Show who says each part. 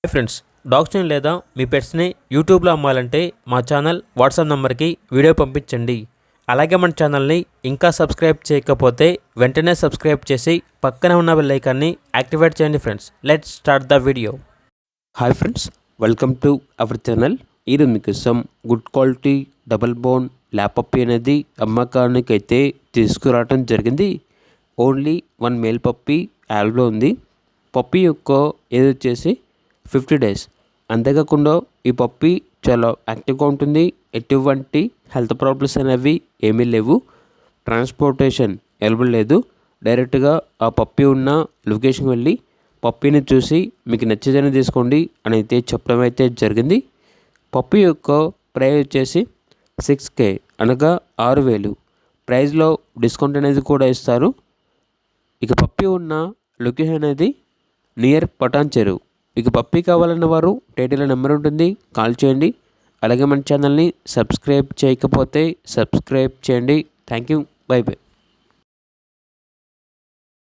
Speaker 1: Hi friends, డాగ్స్ని లేదా మీ పెట్స్ని యూట్యూబ్లో అమ్మాలంటే మా ఛానల్ వాట్సాప్ నెంబర్కి వీడియో పంపించండి. అలాగే మన ఛానల్ని ఇంకా సబ్స్క్రైబ్ చేయకపోతే వెంటనే సబ్స్క్రైబ్ చేసి పక్కనే ఉన్న బెల్ ఐకాన్ని యాక్టివేట్ చేయండి friends. Let's start the video. Hi friends, welcome to our channel. ఈరోజు మీకోసం గుడ్ క్వాలిటీ డబుల్ బోన్ ల్యాపప్పి అనేది అమ్మకానికి అయితే తీసుకురావడం జరిగింది. ఓన్లీ 1 మేల్ పప్పి యావ్లో ఉంది. పప్పి యొక్క ఏజ్ వచ్చేసి 50 డేస్. అంతేకాకుండా ఈ పప్పి చాలా యాక్టివ్గా ఉంటుంది. ఎటువంటి హెల్త్ ప్రాబ్లమ్స్ అనేవి ఏమీ లేవు. ట్రాన్స్పోర్టేషన్ అవైలబుల్ లేదు. డైరెక్ట్గా ఆ పప్పి ఉన్న లొకేషన్కి వెళ్ళి పప్పిని చూసి మీకు నచ్చేదని తీసుకోండి అని అయితే చెప్పడం అయితే జరిగింది. పప్పి యొక్క ప్రైస్ వచ్చేసి 6K అనగా 6,000. ప్రైస్లో డిస్కౌంట్ అనేది కూడా ఇస్తారు. ఇక పప్పి ఉన్న లొకేషన్ అనేది నియర్ పటాన్ చెరువు. ఇక పప్పి కావాలన్న వారు టైటిల్లో నెంబర్ ఉంటుంది, కాల్ చేయండి. అలాగే మన ఛానల్ని సబ్స్క్రైబ్ చేయకపోతే సబ్స్క్రైబ్ చేయండి. Thank you, by by.